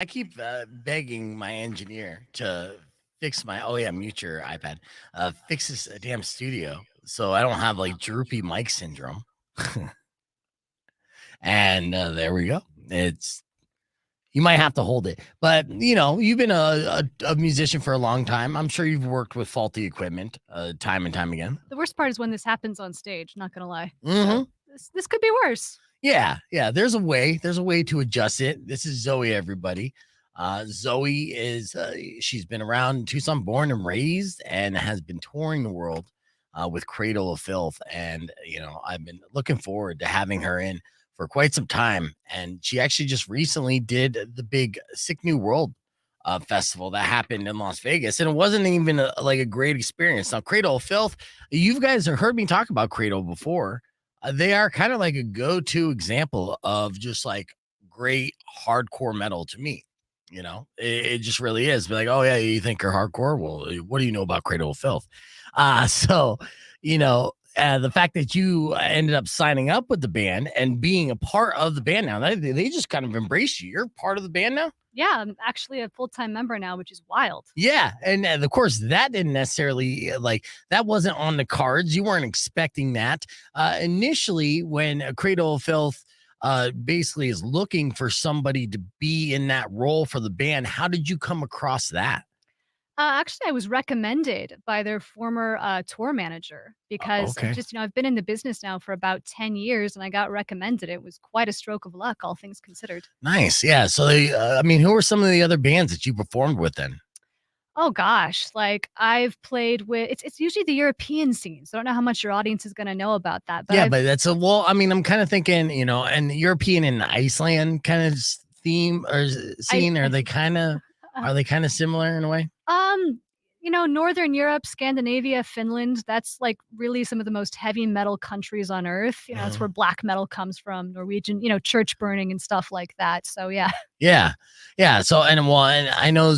I keep begging my engineer to fix my. Oh yeah, mute your iPad. Fix this damn studio so I don't have like droopy mic syndrome. And there we go. It's You might have to hold it, but you've been a musician for a long time. I'm sure you've worked with faulty equipment time and time again. The worst part is when this happens on stage, not gonna lie. Hmm. So this could be worse. Yeah, yeah. There's a way. There's a way to adjust it. This is Zoe, everybody. Zoe is she's been around Tucson, born and raised, and has been touring the world with Cradle of Filth. And I've been looking forward to having her in for quite some time. And she actually just recently did the big Sick New World festival that happened in Las Vegas, and it wasn't even like a great experience. Now, Cradle of Filth, you guys have heard me talk about Cradle before. They are kind of like a go-to example of just like great hardcore metal to me. It just really is. Be like, oh yeah, you think you're hardcore? Well, what do you know about Cradle of Filth? So the fact that you ended up signing up with the band and being a part of the band now, they just kind of embrace you. You're part of the band now. Yeah, I'm actually a full-time member now, which is wild. Yeah, and of course that didn't necessarily that wasn't on the cards. You weren't expecting that initially when Cradle of Filth basically is looking for somebody to be in that role for the band. How did you come across that? Actually, I was recommended by their former tour manager because Okay, I've been in the business now for about 10 years and I got recommended. It was quite a stroke of luck, all things considered. nice. Yeah. So I mean, who were some of the other bands that you performed with then? Oh gosh, like I've played with it's usually the European scene. So I don't know how much your audience is going to know about that, but Yeah, I've but that's a well. I mean, I'm kind of thinking, and European and Iceland kind of theme or I scene. Are they kind of similar in a way? um Northern Europe, Scandinavia, Finland, that's like really some of the most heavy metal countries on earth. That's where black metal comes from, Norwegian, church burning and stuff like that. So yeah. Yeah. Yeah. So and I know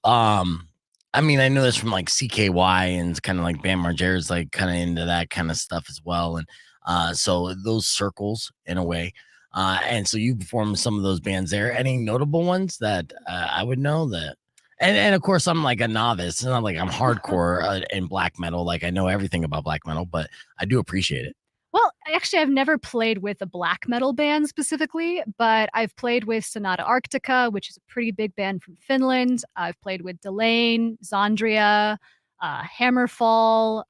I mean I know this from like CKY and kind of like Bam Margera's like kind of into that kind of stuff as well. And so those circles in a way. And so you perform with some of those bands there. Any notable ones that I would know that and of course I'm like a novice. It's not like I'm hardcore in black metal. Like I know everything about black metal, but I do appreciate it. Well, actually, I've never played with a black metal band specifically, but I've played with Sonata Arctica, which is a pretty big band from Finland. I've played with Delane, Zondria, Hammerfall,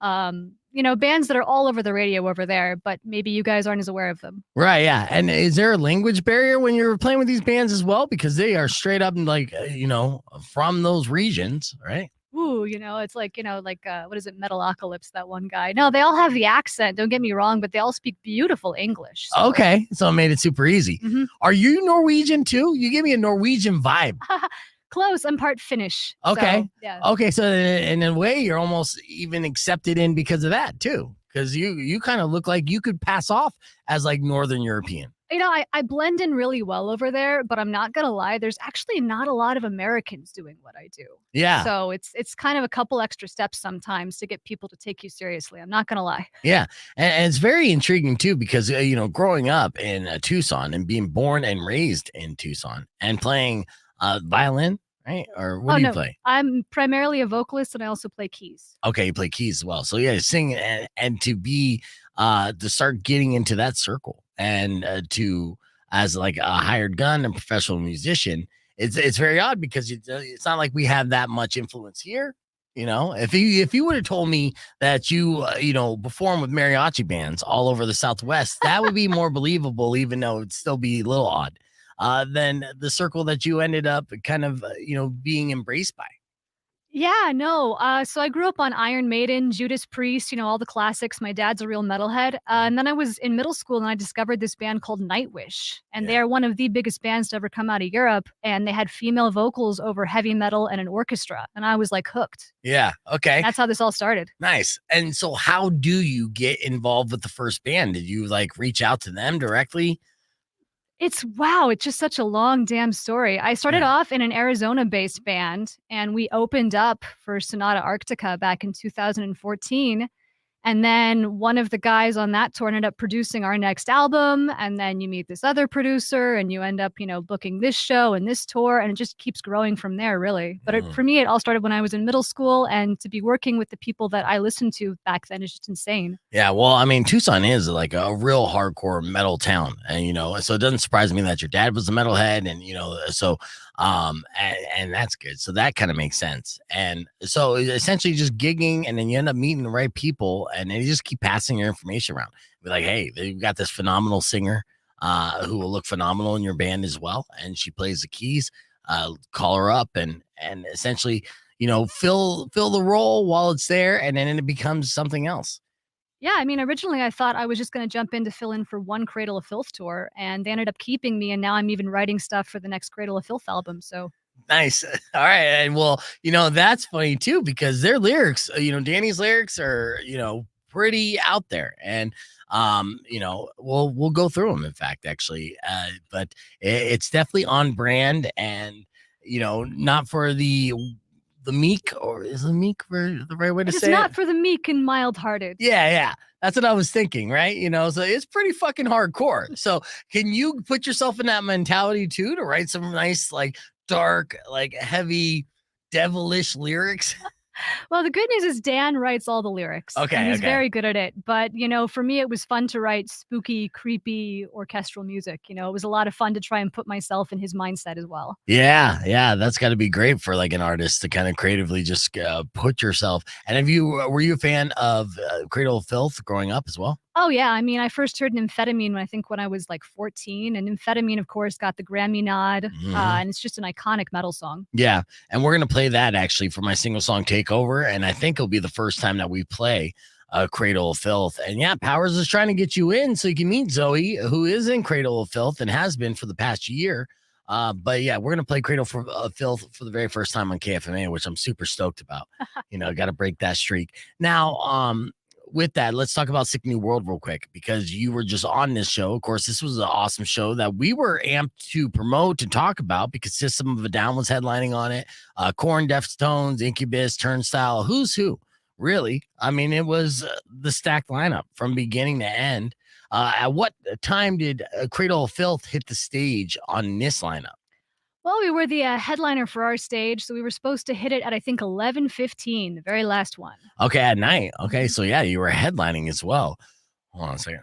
bands that are all over the radio over there, but maybe you guys aren't as aware of them. Right, yeah. And is there a language barrier when you're playing with these bands as well? Because they are straight up like, from those regions, right? Ooh, it's like, what is it, Metalocalypse, that one guy. No, they all have the accent, don't get me wrong, but they all speak beautiful English. So. Okay. So it made it super easy. Mhm. Are you Norwegian too? You give me a Norwegian vibe. Close, I'm part Finnish. Okay. So, yeah. Okay. So in a way, you're almost even accepted in because of that too. Because you kind of look like you could pass off as like Northern European. I blend in really well over there, but I'm not gonna lie, there's actually not a lot of Americans doing what I do. Yeah. So it's kind of a couple extra steps sometimes to get people to take you seriously. I'm not gonna lie. Yeah. And it's very intriguing too, because, growing up in Tucson and being born and raised in Tucson and playing violin, right? Or what Oh do you no, play? I'm primarily a vocalist and I also play keys. Okay, you play keys as well. So yeah, sing and to be to start getting into that circle and to as like a hired gun and professional musician, it's very odd because it's not like we have that much influence here. If you would have told me that you perform with mariachi bands all over the Southwest, that would be more believable, even though it'd still be a little odd than the circle that you ended up kind of being embraced by. Yeah, no. So I grew up on Iron Maiden, Judas Priest, all the classics. My dad's a real metalhead. And then I was in middle school and I discovered this band called Nightwish. And they Yeah. are one of the biggest bands to ever come out of Europe. And they had female vocals over heavy metal and an orchestra. And I was like hooked. Yeah. Okay. That's how this all started. Nice. And so how do you get involved with the first band? Did you like reach out to them directly? It's just such a long damn story. I started Yeah. off in an Arizona-based band and we opened up for Sonata Arctica back in 2014. And then one of the guys on that tour ended up producing our next album. And then you meet this other producer and you end up, booking this show and this tour. And it just keeps growing from there, really. But for me, it all started when I was in middle school. And to be working with the people that I listened to back then is just insane. Yeah, well, I mean, Tucson is like a real hardcore metal town. And, so it doesn't surprise me that your dad was a metalhead. And, and that's good. So that kind of makes sense. And so essentially just gigging, and then you end up meeting the right people, and then you just keep passing your information around. Be like, hey, you've got this phenomenal singer who will look phenomenal in your band as well, and she plays the keys. Call her up and essentially, fill the role while it's there, and then it becomes something else. Yeah, I mean, originally I thought I was just going to jump in to fill in for one Cradle of Filth tour, and they ended up keeping me, and now I'm even writing stuff for the next Cradle of Filth album. So nice. All right. And well, that's funny too, because their lyrics, Danny's lyrics are, pretty out there. And we'll go through them, in fact, actually. But it's definitely on brand, and not for the meek, or is the meek the right way to say it? It's not for the meek and mild-hearted. Yeah. That's what I was thinking, right? So it's pretty fucking hardcore. So can you put yourself in that mentality too, to write some nice, like, dark, like, heavy, devilish lyrics? Well, the good news is Dan writes all the lyrics. Okay, and he's very good at it. But, for me, it was fun to write spooky, creepy orchestral music. It was a lot of fun to try and put myself in his mindset as well. Yeah. That's got to be great for like an artist to kind of creatively just put yourself. And were you a fan of Cradle of Filth growing up as well? Oh, yeah. I mean, I first heard Amphetamine when I was like 14. And Amphetamine, of course, got the Grammy nod. And it's just an iconic metal song. Yeah. And we're going to play that actually for my single song Takeover. And I think it'll be the first time that we play Cradle of Filth. And yeah, Powers is trying to get you in so you can meet Zoe, who is in Cradle of Filth and has been for the past year. But yeah, we're going to play Cradle of Filth for the very first time on KFMA, which I'm super stoked about. Got to break that streak. Now, with that, let's talk about Sick New World real quick, because you were just on this show. Of course, this was an awesome show that we were amped to promote and talk about, because System of a Down was headlining on it. Korn, Deftones, Incubus, Turnstile, who's who, really. I mean, it was the stacked lineup from beginning to end. At what time did Cradle of Filth hit the stage on this lineup? Well, we were the headliner for our stage, so we were supposed to hit it at, I think, 11:15, the very last one. Okay, at night. Okay, so yeah, you were headlining as well. Hold on a second.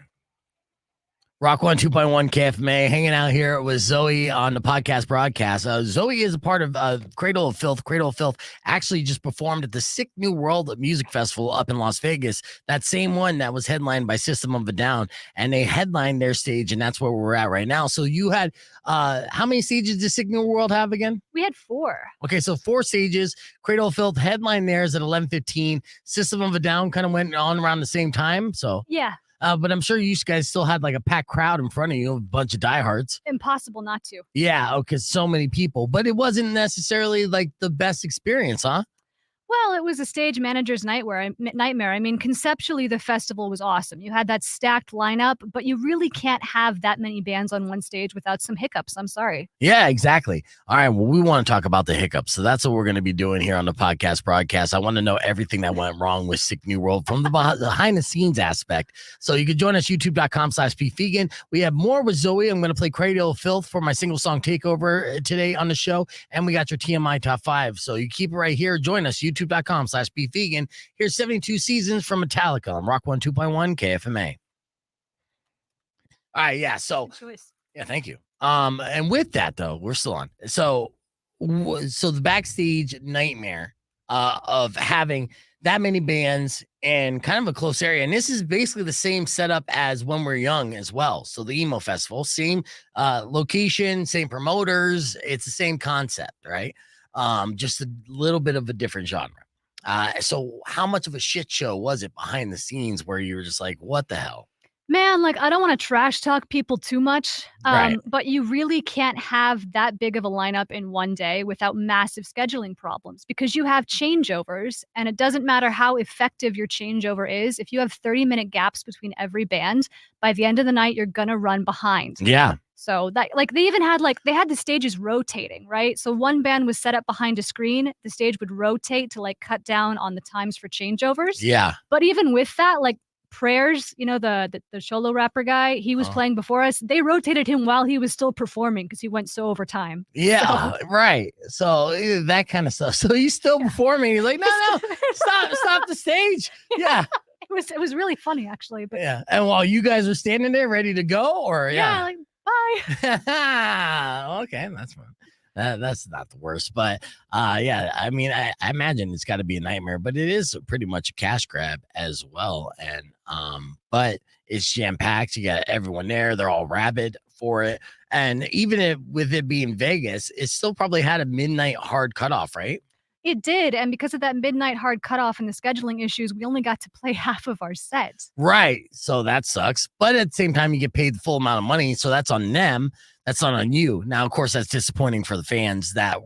Rock 102.1 KFMA, hanging out here with Zoe on the podcast broadcast. Zoe is a part of Cradle of Filth. Cradle of Filth actually just performed at the Sick New World Music Festival up in Las Vegas. That same one that was headlined by System of a Down, and they headlined their stage, and that's where we're at right now. So you had, how many stages did Sick New World have again? We had 4. Okay, so 4 stages. Cradle of Filth headline theirs at 11:15. System of a Down kind of went on around the same time. So yeah. But I'm sure you guys still had like a packed crowd in front of you, a bunch of diehards. Impossible not to. Yeah, because so many people. But it wasn't necessarily like the best experience, huh? Well, it was a stage manager's nightmare. I mean, conceptually, the festival was awesome. You had that stacked lineup, but you really can't have that many bands on one stage without some hiccups. I'm sorry. Yeah, exactly. All right. Well, we want to talk about the hiccups. So that's what we're going to be doing here on the podcast broadcast. I want to know everything that went wrong with Sick New World from the behind the scenes aspect. So you can join us, youtube.com/bevegan. We have more with Zoe. I'm going to play Cradle of Filth for my single song Takeover today on the show. And we got your TMI top 5. So you keep it right here. Join us, youtube.com/bevegan. Here's 72 Seasons from Metallica on Rock 102.1 KFMA. All right, yeah. So yeah, thank you. And with that though, we're still on. So the backstage nightmare of having that many bands and kind of a close area. And this is basically the same setup as When We're Young as well. So the emo festival, same location, same promoters. It's the same concept, right? Just a little bit of a different genre. So how much of a shit show was it behind the scenes where you were just like, what the hell? Man, I don't want to trash talk people too much, Right. but you really can't have that big of a lineup in one day without massive scheduling problems, because you have changeovers, and it doesn't matter how effective your changeover is. If you have 30-minute gaps between every band, by the end of the night, you're going to run behind. Yeah. So that like they even had like they had the stages rotating, right? So one band was set up behind a screen, the stage would rotate to like cut down on the times for changeovers. Yeah. But even with that, like Prayers, the solo rapper guy, he was Uh, playing before us. They rotated him while he was still performing because he went so over time. yeah, So, right. So that kind of stuff. So he's still performing. He's like, no, stop the stage. Yeah. it was really funny actually. But Yeah. And while you guys are standing there ready to go, or yeah, like bye. okay, that's fun. That's not the worst, but yeah, I mean, I imagine it's got to be a nightmare, but it is pretty much a cash grab as well. And but it's jam packed. You got everyone there; they're all rabid for it. And even with it being Vegas, it still probably had a midnight hard cutoff, right? It did, and because of that midnight hard cutoff and the scheduling issues, we only got to play half of our set. Right. So that sucks. But at the same time, you get paid the full amount of money. So that's on them. That's not on you. Now, of course, that's disappointing for the fans that,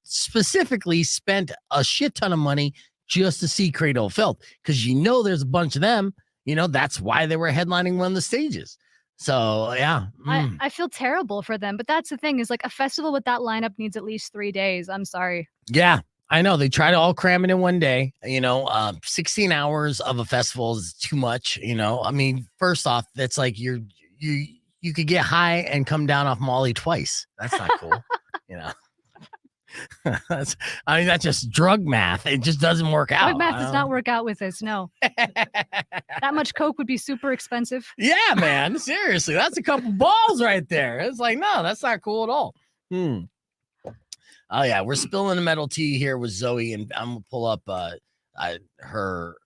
specifically spent a shit ton of money just to see Cradle of Filth because there's a bunch of them. That's why they were headlining one of the stages. So, yeah. I feel terrible for them, but that's the thing is like a festival with that lineup needs at least 3 days. I'm sorry. Yeah, I know. They try to all cram it in one day. 16 hours of a festival is too much. I mean, first off, that's like you could get high and come down off Molly twice. That's not cool. That's just drug math. It just doesn't work out. Drug math does not work out with this. No, that much coke would be super expensive. Yeah, man. Seriously, that's a couple balls right there. It's like, no, that's not cool at all. Oh yeah, we're spilling the metal tea here with Zoe, and I'm gonna pull up her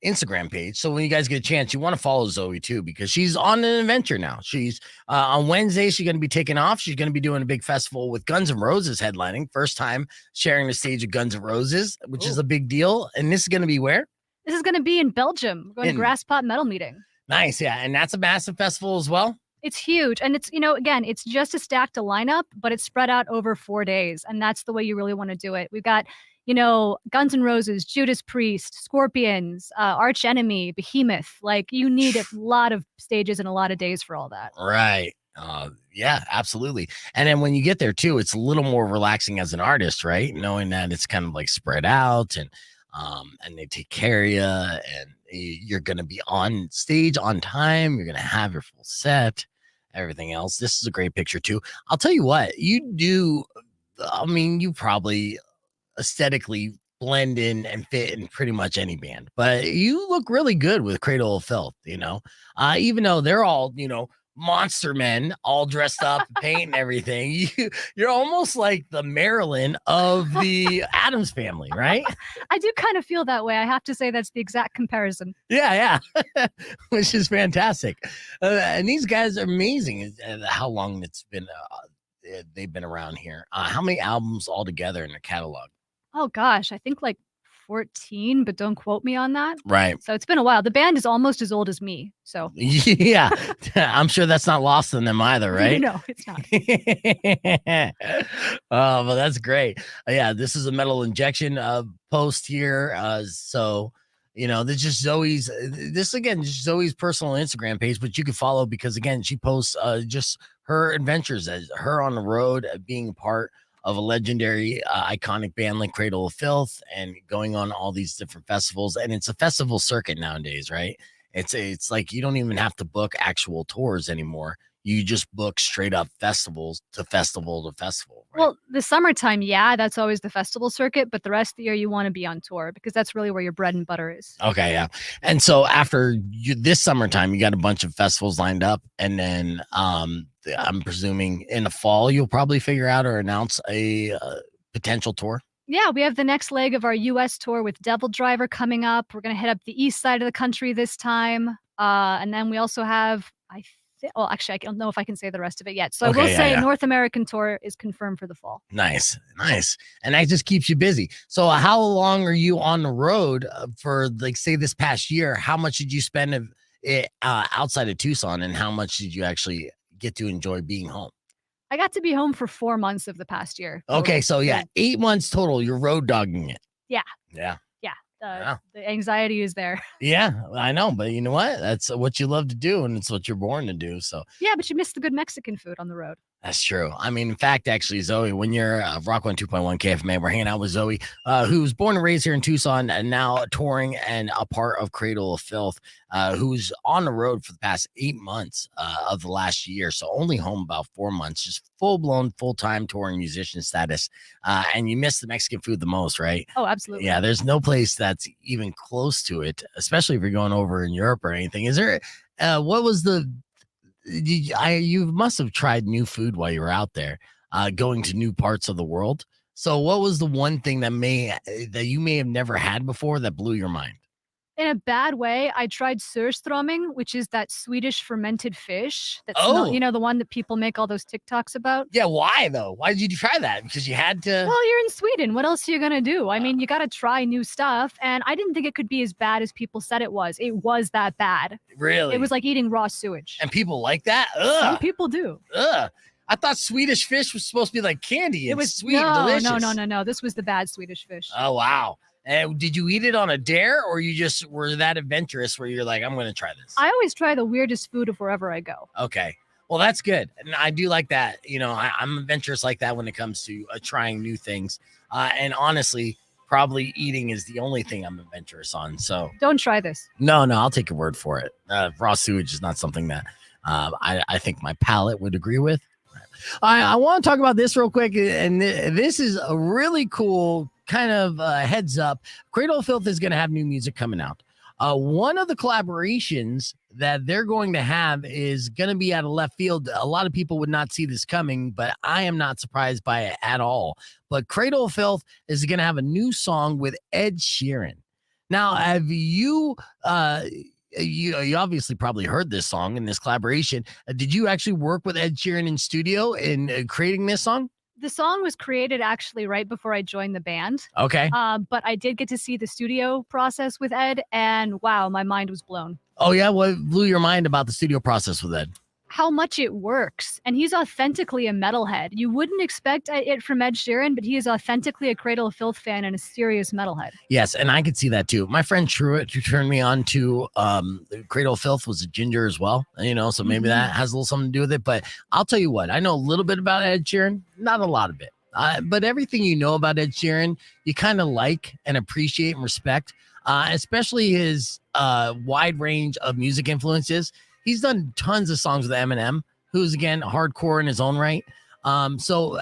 Instagram page. So when you guys get a chance, you want to follow Zoe too, because she's on an adventure now. She's on Wednesday, she's going to be taking off. She's going to be doing a big festival with Guns N' Roses headlining. First time sharing the stage with Guns N' Roses, which is a big deal. And this is going to be where? This is going to be in Belgium. We're going to Grasspot Metal Meeting. Nice. Yeah. And that's a massive festival as well. It's huge. And it's, again, it's just a stacked lineup, but it's spread out over 4 days. And that's the way you really want to do it. We've got Guns N' Roses, Judas Priest, Scorpions, Arch Enemy, Behemoth. Like you need a lot of stages and a lot of days for all that. Right. Yeah, absolutely. And then when you get there too, it's a little more relaxing as an artist, right? Knowing that it's kind of like spread out and they take care of you and you're going to be on stage on time. You're going to have your full set, everything else. This is a great picture too. I'll tell you what you do. I mean, you probably aesthetically blend in and fit in pretty much any band, but you look really good with Cradle of Filth, even though they're all, monster men all dressed up, paint and everything. You're almost like the Marilyn of the Addams family, right? I do kind of feel that way. I have to say that's the exact comparison. Yeah. Which is fantastic. And these guys are amazing. How long it's been, they've been around here. How many albums altogether in their catalog? Oh gosh, I think like 14, but don't quote me on that. Right. So it's been a while. The band is almost as old as me. So yeah, I'm sure that's not lost on them either, right? No, it's not. Oh, well, that's great. Yeah, this is a Metal Injection post here. So this is Zoe's. This again, just Zoe's personal Instagram page, but you can follow because again, she posts just her adventures as her on the road, being part of a legendary iconic band like Cradle of Filth and going on all these different festivals. And it's a festival circuit nowadays, right? It's like you don't even have to book actual tours anymore. You just book straight up festivals to festival to festival. Right? Well, the summertime, yeah, that's always the festival circuit, but the rest of the year you want to be on tour because that's really where your bread and butter is. Okay, yeah. And so after this summertime, you got a bunch of festivals lined up, and then I'm presuming in the fall you'll probably figure out or announce a potential tour. Yeah, we have the next leg of our U.S. tour with Devil Driver coming up. We're going to hit up the east side of the country this time. And then we also have, actually, I don't know if I can say the rest of it yet. So I will say North American tour is confirmed for the fall. Nice. And that just keeps you busy. So how long are you on the road for, like, say this past year? How much did you spend outside of Tucson and how much did you actually get to enjoy being home? I got to be home for 4 months of the past year. Okay, so 8 months total. You're road dogging it. Yeah. Yeah. the anxiety is there. Yeah, I know, but you know what? That's what you love to do, and it's what you're born to do. So Yeah, but you miss the good Mexican food on the road. that's true. I mean, in fact, actually, Zoe, when you're Rock 1 2.1 KFMA, we're hanging out with Zoe, who's born and raised here in Tucson and now touring and a part of Cradle of Filth, who's on the road for the past 8 months of the last year. So only home about 4 months, just full blown, full time touring musician status. And you miss the Mexican food the most, right? Oh, absolutely. Yeah, there's no place that's even close to it, especially if you're going over in Europe or anything. Is there, what was the, you must have tried new food while you were out there, going to new parts of the world. So, what was the one thing that you may have never had before that blew your mind? In a bad way, I tried surströmming, which is that Swedish fermented fish. That's Oh, not, the one that people make all those TikToks about. yeah. Why though? Why did you try that? Because you had to. Well, you're in Sweden. What else are you gonna do? I mean, you got to try new stuff, and I didn't think it could be as bad as people said it was. It was that bad. Really? It was like eating raw sewage. And people like that? Some Ugh. people do. Ugh. I thought Swedish fish was supposed to be like candy. It And was sweet and delicious. no. This was the bad Swedish fish. Oh wow. And did you eat it on a dare, or you just were that adventurous where you're like, I'm going to try this? I always try the weirdest food of wherever I go. Okay. Well, that's good. And I do like that. I'm adventurous like that when it comes to trying new things. And honestly, probably eating is the only thing I'm adventurous on. So Don't try this. no, I'll take your word for it. Raw sewage is not something that I think my palate would agree with. I want to talk about this real quick. And this is a really cool kind of heads up. Cradle of Filth is going to have new music coming out. One of the collaborations that they're going to have is going to be out of left field. A lot of people would not see this coming, but I am not surprised by it at all. But Cradle of Filth is going to have a new song with Ed Sheeran. Now, have you obviously probably heard this song in this collaboration. Did you actually work with Ed Sheeran in studio in creating this song? The song was created actually right before I joined the band. Okay. But I did get to see the studio process with Ed, and wow, my mind was blown. Oh, yeah? What blew your mind about the studio process with Ed? How much it works. And he's authentically a metalhead. You wouldn't expect it from Ed Sheeran, but he is authentically a Cradle of Filth fan and a serious metalhead. Yes, and I could see that too. My friend Truett, who turned me on to Cradle of Filth, was a ginger as well. So maybe that has a little something to do with it. But I'll tell you what, I know a little bit about Ed Sheeran, not a lot of it. But everything you know about Ed Sheeran, you kind of like and appreciate and respect, especially his wide range of music influences. He's done tons of songs with Eminem, who's, again, hardcore in his own right. So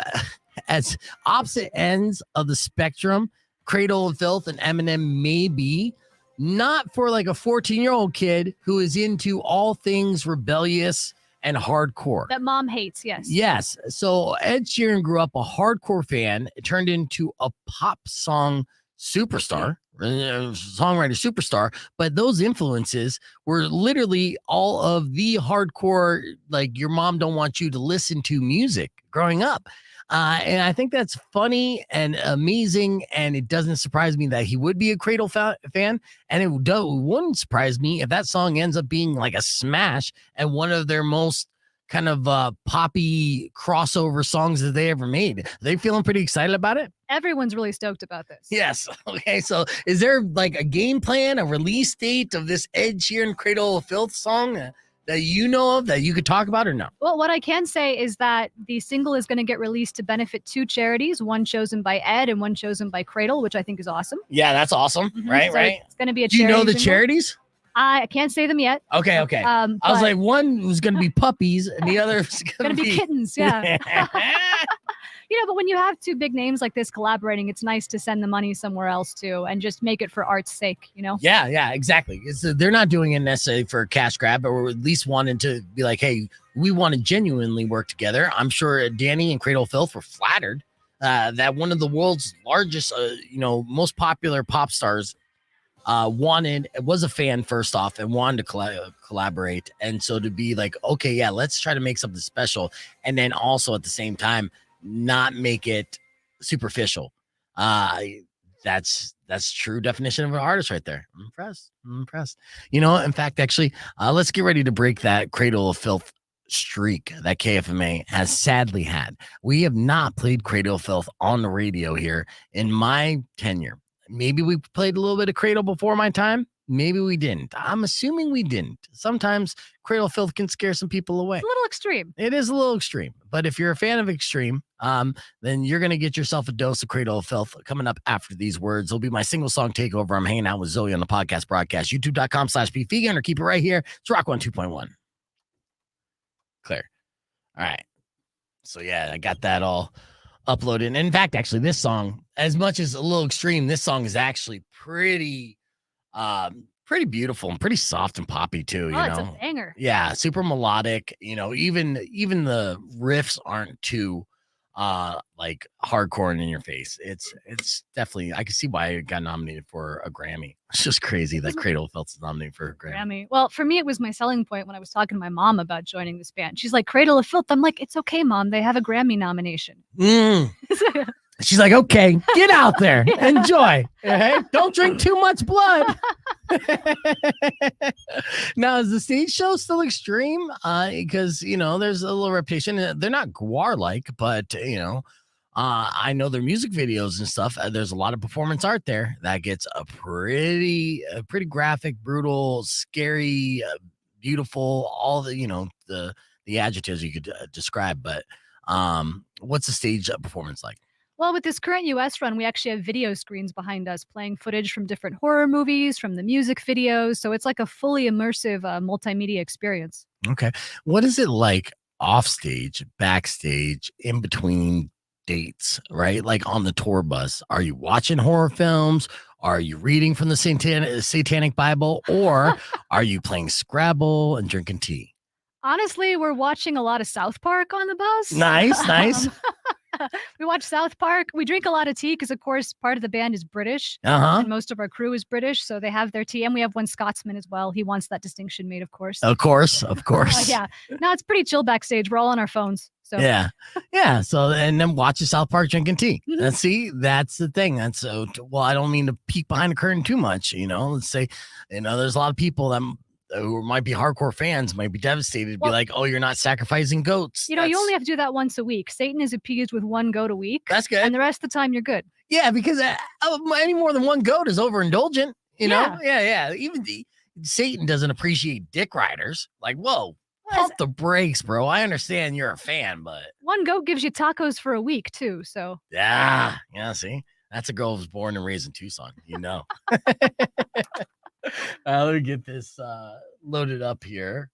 as opposite ends of the spectrum, Cradle of Filth and Eminem may be, not for like a 14-year-old kid who is into all things rebellious and hardcore. That mom hates, yes. Yes. So Ed Sheeran grew up a hardcore fan, turned into a pop song superstar, songwriter superstar, but those influences were literally all of the hardcore, like your mom don't want you to listen to music growing up. And I think that's funny and amazing, and it doesn't surprise me that he would be a Cradle fan, and it wouldn't surprise me if that song ends up being like a smash and one of their most kind of poppy crossover songs that they ever made. Are they feeling pretty excited about it? Everyone's really stoked about this. Yes. Okay. So is there like a game plan, a release date of this Ed Sheeran Cradle of Filth song that you know of that you could talk about or no? Well, what I can say is that the single is going to get released to benefit two charities, one chosen by Ed and one chosen by Cradle, which I think is awesome. Yeah, that's awesome. Right, So right. It's going to be a Do charity you know the single. charities? I can't say them yet. Okay. I was but like, one was going to be puppies and the other was going to be kittens. Yeah. But when you have two big names like this collaborating, it's nice to send the money somewhere else too and just make it for art's sake, Yeah, exactly. They're not doing it necessarily for a cash grab, or at least wanting to be like, hey, we want to genuinely work together. I'm sure Danny and Cradle of Filth were flattered that one of the world's largest, most popular pop stars was a fan first off and wanted to collaborate. And so to be like, okay, yeah, let's try to make something special. And then also at the same time, not make it superficial. That's true definition of an artist right there. I'm impressed. In fact, actually, let's get ready to break that Cradle of Filth streak that KFMA has sadly had. We have not played Cradle of Filth on the radio here in my tenure. Maybe we played a little bit of Cradle before my time. Maybe we didn't. I'm assuming we didn't. Sometimes Cradle of Filth can scare some people away. It's a little extreme. It is a little extreme, but if you're a fan of extreme, then you're going to get yourself a dose of Cradle of Filth coming up after these words. It'll be my single song takeover. I'm hanging out with Zoe on the podcast broadcast, youtube.com/bevegan, or keep it right here. It's Rock 102.1. Clear. All right. So yeah, I got that all uploaded. And in fact, actually, this song, as much as a little extreme, this song is actually pretty beautiful and pretty soft and poppy too. Oh, it's a banger. Yeah, super melodic. Even the riffs aren't too like hardcore and in your face. It's definitely, I can see why it got nominated for a Grammy. It's just crazy that Cradle of Filth is nominated for a Grammy. Well, for me, it was my selling point when I was talking to my mom about joining this band. She's like, Cradle of Filth. I'm like, it's okay, Mom. They have a Grammy nomination. She's like, okay, get out there, enjoy. Okay? Don't drink too much blood. Now, is the stage show still extreme? Because there's a little repetition. They're not Gwar-like, but I know their music videos and stuff. There's a lot of performance art there that gets a pretty graphic, brutal, scary, beautiful. All the adjectives you could describe. But what's the stage performance like? Well, with this current US run, we actually have video screens behind us playing footage from different horror movies, from the music videos. So it's like a fully immersive multimedia experience. Okay. What is it like off stage, backstage, in between dates, right? Like on the tour bus? Are you watching horror films? Are you reading from the Satanic Bible? Or are you playing Scrabble and drinking tea? Honestly, we're watching a lot of South Park on the bus. Nice. We watch South Park. We drink a lot of tea because, of course, part of the band is British. Uh-huh. And most of our crew is British. So they have their tea. And we have one Scotsman as well. He wants that distinction made, of course. Of course. Yeah. No, it's pretty chill backstage. We're all on our phones. So Yeah. So, and then watch the South Park drinking tea. Mhm. And see, that's the thing. That's well, I don't mean to peek behind the curtain too much. Let's say, there's a lot of people that who might be hardcore fans might be devastated, be like, oh, you're not sacrificing goats. You only have to do that once a week. Satan is appeased with one goat a week. That's good. And the rest of the time you're good. Yeah, because any more than one goat is overindulgent. Yeah. Yeah. Even Satan doesn't appreciate dick riders. Like, whoa, pump the brakes, bro. I understand you're a fan, but one goat gives you tacos for a week too. So yeah. See, that's a girl who was born and raised in Tucson. Let me get this loaded up here.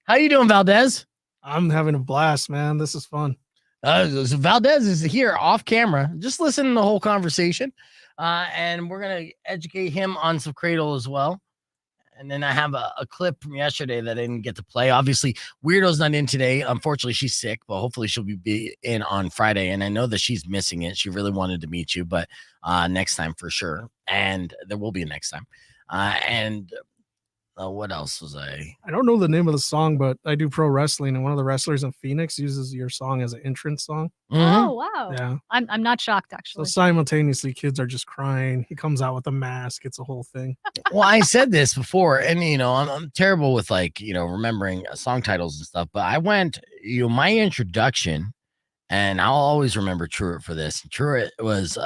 How you doing, Valdez? I'm having a blast, man. This is fun. So Valdez is here off camera, just listening to the whole conversation. And we're going to educate him on some Cradle as well. And then I have a clip from yesterday that I didn't get to play. Obviously, Weirdo's not in today. Unfortunately, she's sick, but hopefully she'll be in on Friday. And I know that she's missing it. She really wanted to meet you, but next time for sure. And there will be a next time. What else was I don't know the name of the song, but I do pro wrestling, and one of the wrestlers in Phoenix uses your song as an entrance song. Oh wow. Yeah. I'm not shocked So actually. simultaneously kids are just crying. He comes out with a mask. It's a whole thing. Well, I said this before, and I'm terrible with remembering song titles and stuff, but I went, my introduction, and I'll always remember Truett for this. Truett was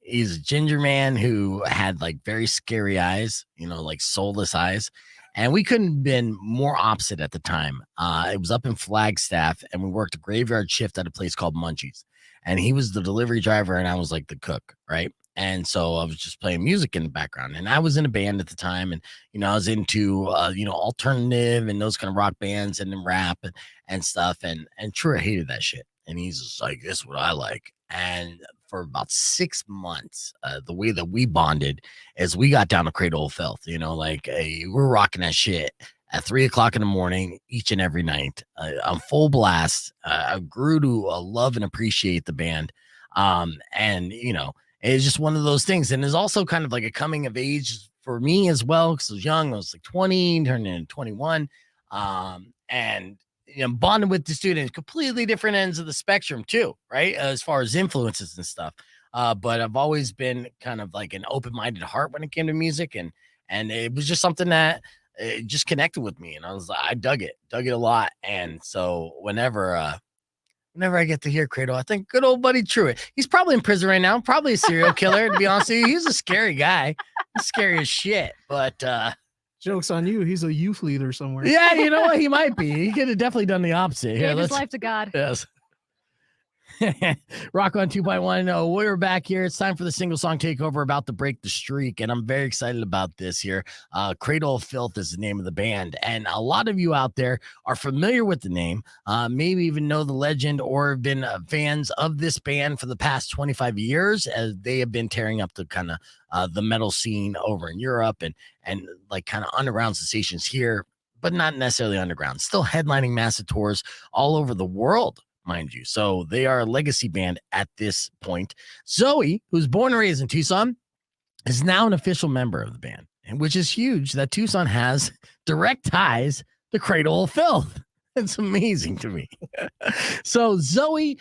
he's a ginger man who had like very scary eyes, like soulless eyes. And we couldn't have been more opposite at the time. It was up in Flagstaff, and we worked a graveyard shift at a place called Munchies. And he was the delivery driver, and I was like the cook, right? And so I was just playing music in the background. And I was in a band at the time, and I was into alternative and those kind of rock bands and then rap and stuff. And Truett hated that shit. And he's just like, this is what I like. And for about 6 months, the way that we bonded is we got down to Cradle of Filth, we're rocking that shit at 3:00 in the morning, each and every night, on full blast. I grew to love and appreciate the band. And it's just one of those things. And it's also kind of like a coming of age for me as well, because I was young. I was like 20, turning into 21. And bonding with the students, completely different ends of the spectrum too, right? As far as influences and stuff. But I've always been kind of like an open-minded heart when it came to music, and it was just something that it just connected with me, and I dug it a lot. And so whenever whenever I get to hear Cradle, I think good old buddy Truett. He's probably in prison right now, probably a serial killer, to be honest with you. He's a scary guy. He's scary as shit. But Joke's on you. He's a youth leader somewhere. yeah, you know what? He might be. He could have definitely done the opposite. Here, Gave his life to God. Yes. Rock on 2.1. We're back here. It's time for the single song takeover, about to break the streak, and I'm very excited about this here. Cradle of Filth is the name of the band, and a lot of you out there are familiar with the name, maybe even know the legend or have been fans of this band for the past 25 years, as they have been tearing up the kind of the metal scene over in Europe and like kind of underground sensations here, but not necessarily underground. Still headlining massive tours all over the world, mind you. So they are a legacy band at this point. Zoe, who's born and raised in Tucson, is now an official member of the band, and which is huge that Tucson has direct ties to Cradle of Filth. It's amazing to me. So Zoe,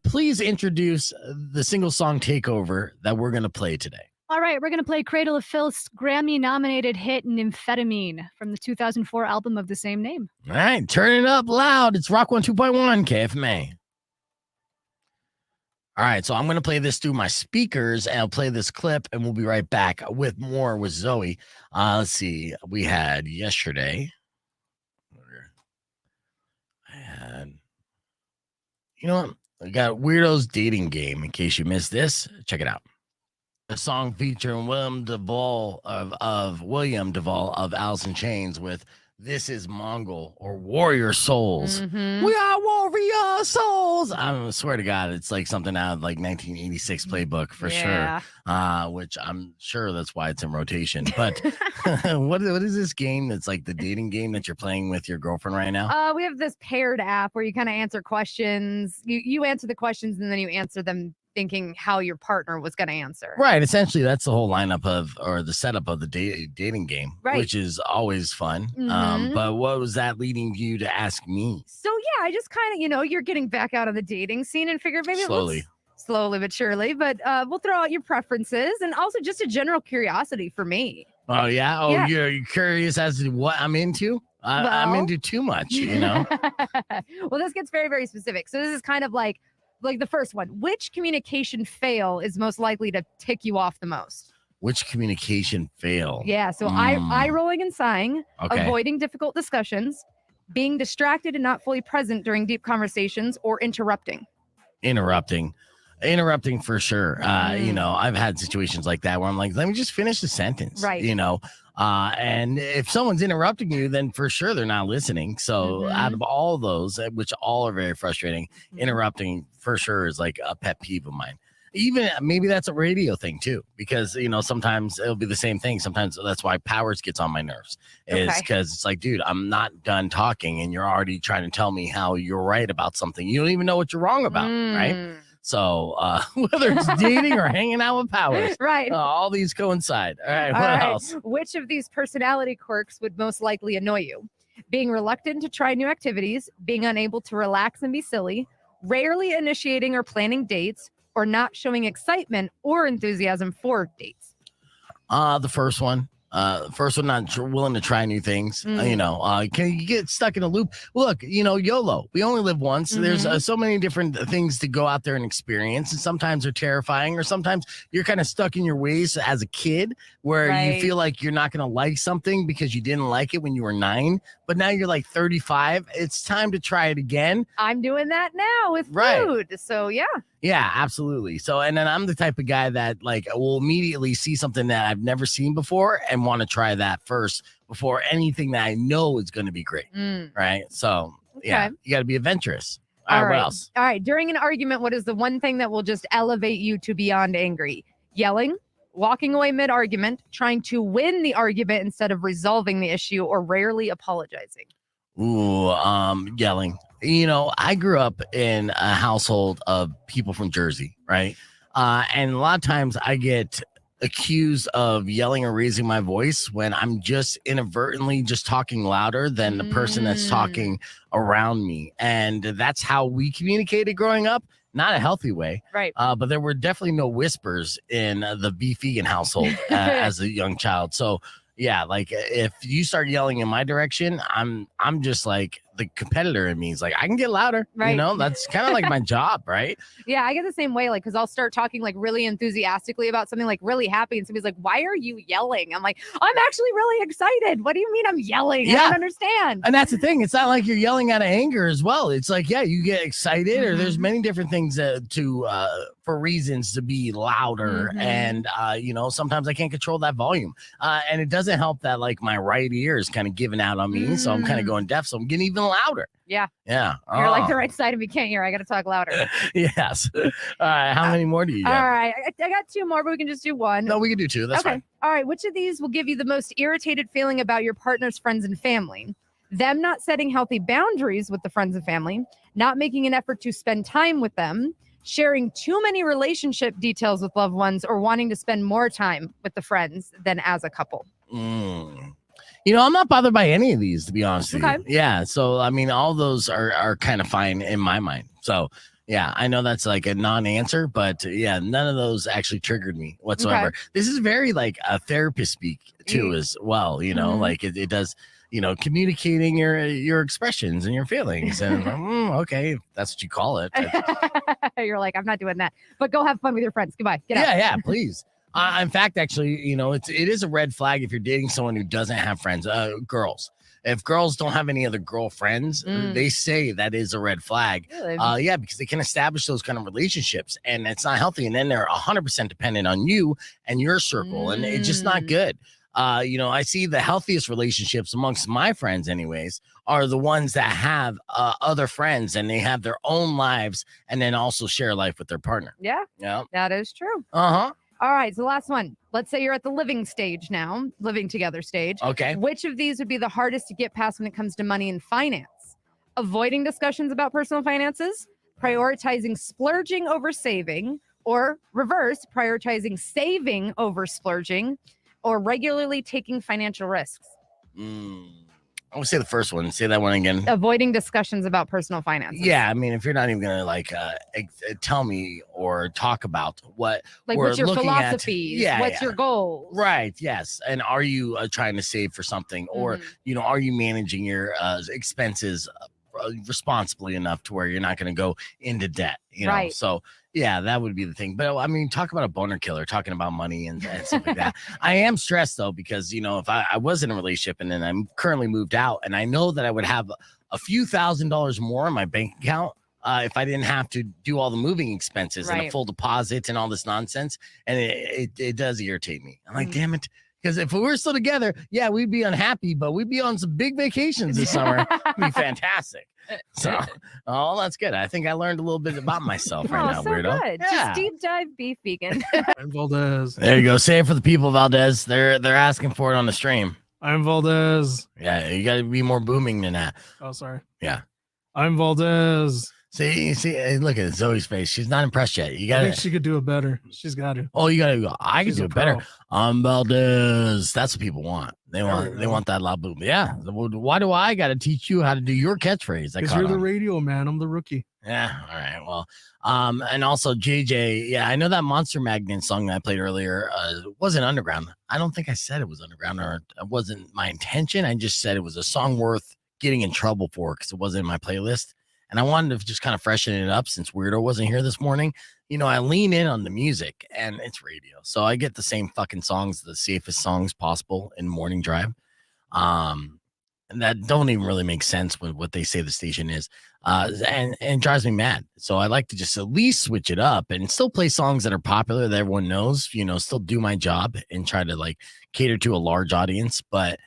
please introduce the single song takeover that we're going to play today. All right, we're going to play Cradle of Filth's Grammy-nominated hit Nymphetamine from the 2004 album of the same name. All right, turn it up loud. It's Rock 1 2.1 KFMA. All right, so I'm going to play this through my speakers, and I'll play this clip, and we'll be right back with more with Zoe. Let's see. We had yesterday. You know what? I got Weirdo's Dating Game. In case you missed this, check it out. A song featuring William Duvall of William Duvall of Alice in Chains with "This Is Mongol" or "Warrior Souls." Mhm. We are warrior souls. I swear to God, it's like something out of like 1986 playbook for Yeah. sure. Which I'm sure that's why it's in rotation. But what is this game that's like the dating game that you're playing with your girlfriend right now? We have this paired app where you kind of answer questions. You answer the questions and then you answer them thinking how your partner was going to answer. Right. Essentially, that's the whole lineup or the setup of the dating game, Right. which is always fun. Mhm. But what was that leading you to ask me? So yeah, I just kind of, you're getting back out of the dating scene and figured maybe Slowly. slowly but surely, but we'll throw out your preferences and also just a general curiosity for me. Oh, yeah? Oh, Yeah. You're curious as to what I'm into? I'm Well- into too much, you know? Well, this gets very, very specific. So this is kind of like the first one. Which communication fail is most likely to tick you off the most? Which communication fail? Yeah. So Mm. eye rolling and sighing, Okay. avoiding difficult discussions, being distracted and not fully present during deep conversations, or interrupting. Interrupting for sure. I've had situations like that where I'm like, let me just finish the sentence. Right. And if someone's interrupting you, then for sure they're not listening. So Mhm. out of all those, which all are very frustrating, interrupting for sure is like a pet peeve of mine. Even maybe that's a radio thing too, because sometimes it'll be the same thing. Sometimes that's why Powers gets on my nerves, is Okay. because it's like, dude, I'm not done talking and you're already trying to tell me how you're right about something. You don't even know what you're wrong about, right? Mm. So whether it's dating or hanging out with Powers, Right. all these coincide. All right, All what right. else? Which of these personality quirks would most likely annoy you? Being reluctant to try new activities, being unable to relax and be silly, rarely initiating or planning dates, or not showing excitement or enthusiasm for dates. The first one. Not willing to try new things. Can you get stuck in a loop? Look, YOLO. We only live once. There's so many different things to go out there and experience, and sometimes they're terrifying, or sometimes you're kind of stuck in your ways as a kid, where you Right. feel like you're not going to like something because you didn't like it when you were 9, but now you're like 35. It's time to try it again. I'm doing that now with Right. food. So yeah. Yeah, absolutely. So, and then I'm the type of guy that like will immediately see something that I've never seen before and want to try that first before anything that I know is going to be great. Mm. Right. So, yeah, Okay. you got to be adventurous. All right. What else? All right. During an argument, what is the one thing that will just elevate you to beyond angry? Yelling, walking away mid-argument, trying to win the argument instead of resolving the issue, or rarely apologizing. Ooh, yelling. I grew up in a household of people from Jersey, right? And a lot of times I get accused of yelling or raising my voice when I'm just inadvertently just talking louder than the person that's talking around me. And that's how we communicated growing up. Not a healthy way, Right. but there were definitely no whispers in the beef vegan household as a young child. So yeah, like if you start yelling in my direction, I'm just like the competitor in me is like, I can get louder. Right. You know, that's kind of like my job, right? Yeah, I get the same way. Like, because I'll start talking like really enthusiastically about something, like really happy, and somebody's like, "Why are you yelling?" I'm like, "I'm actually really excited." What do you mean I'm yelling? I Yeah. don't understand. And that's the thing. It's not like you're yelling out of anger as well. It's like, yeah, you get excited, or there's many different things for reasons to be louder. And, you know, sometimes I can't control that volume. And it doesn't help that like my right ear is kind of giving out on me. So I'm kind of going deaf. So I'm getting even louder. Yeah. Yeah. You're like the right side of me can't hear. I got to talk louder. Yes. All right. How many more do you All got? right. I got 2 more, but we can just do 1. No, we can do 2. That's okay. fine. All right. Which of these will give you the most irritated feeling about your partner's friends and family? Them not setting healthy boundaries with the friends and family, not making an effort to spend time with them, sharing too many relationship details with loved ones, or wanting to spend more time with the friends than as a couple. You know, I'm not bothered by any of these, to be honest with Okay. you. Yeah. So, I mean, all those are kind of fine in my mind. So, yeah, I know that's like a non-answer, but yeah, none of those actually triggered me whatsoever. This is very like a therapist speak too, as well. You know, like it does, you know, communicating your expressions and your feelings. And okay, if that's what you call it. You're like, I'm not doing that, but go have fun with your friends. Goodbye. Get out. Yeah, please. In fact, actually, you know, it is a red flag if you're dating someone who doesn't have friends. Girls, if girls don't have any other girlfriends, they say that is a red flag. Really? Yeah, because they can establish those kind of relationships, and it's not healthy. And then they're 100% dependent on you and your circle, and it's just not good. You know, I see the healthiest relationships amongst my friends, anyways, are the ones that have other friends and they have their own lives, and then also share life with their partner. Yeah. Yeah, That is true. Uh-huh. All right. So last one. Let's say you're at the living stage now, living together stage. Okay. Which of these would be the hardest to get past when it comes to money and finance? Avoiding discussions about personal finances, prioritizing splurging over saving, or reverse, prioritizing saving over splurging, or regularly taking financial risks? I would say the first one. Say that one again. Avoiding discussions about personal finances. Yeah, I mean, if you're not even gonna like tell me or talk about what Like, we're what's your looking at, philosophies? What's your goals? right? Yes, and are you trying to save for something, or you know, are you managing your expenses responsibly enough to where you're not going to go into debt? You know, Right. so yeah, that would be the thing. But I mean, talk about a boner killer, talking about money and stuff like that. I am stressed though, because you know, if I was in a relationship and then I'm currently moved out, and I know that I would have a few $1,000s more in my bank account if I didn't have to do all the moving expenses and a Right. full deposit and all this nonsense, and it does irritate me. I'm like, damn it. Because if we were still together, yeah, we'd be unhappy, but we'd be on some big vacations this summer. It'd be fantastic. So, oh, that's good. I think I learned a little bit about myself right now, so weirdo. good. Yeah. Just deep dive beef vegan. I'm Valdez. There you go. Say it for the people, Valdez. They're asking for it on the stream. I'm Valdez. Yeah, you got to be more booming than that. Oh, sorry. Yeah. I'm Valdez. See, hey, look at Zoe's face. She's not impressed yet. You I got think to. she could do it better. She's got to. Oh, you got to go. I can She's do a it better. pro. I'm Valdez. That's what people want. They we want that loud boom. Yeah. Why do I got to teach you how to do your catchphrase? Because you're the radio man. I'm the rookie. Yeah. All right. Well, and also JJ. Yeah, I know that Monster Magnet song that I played earlier wasn't underground. I don't think I said it was underground, or it wasn't my intention. I just said it was a song worth getting in trouble for because it wasn't in my playlist. And I wanted to just kind of freshen it up since Weirdo wasn't here this morning. You know, I lean in on the music, and it's radio. So I get the same fucking songs, the safest songs possible in morning drive. And that don't even really make sense with what they say the station is. And it drives me mad. So I like to just at least switch it up and still play songs that are popular that everyone knows, you know, still do my job and try to like cater to a large audience. But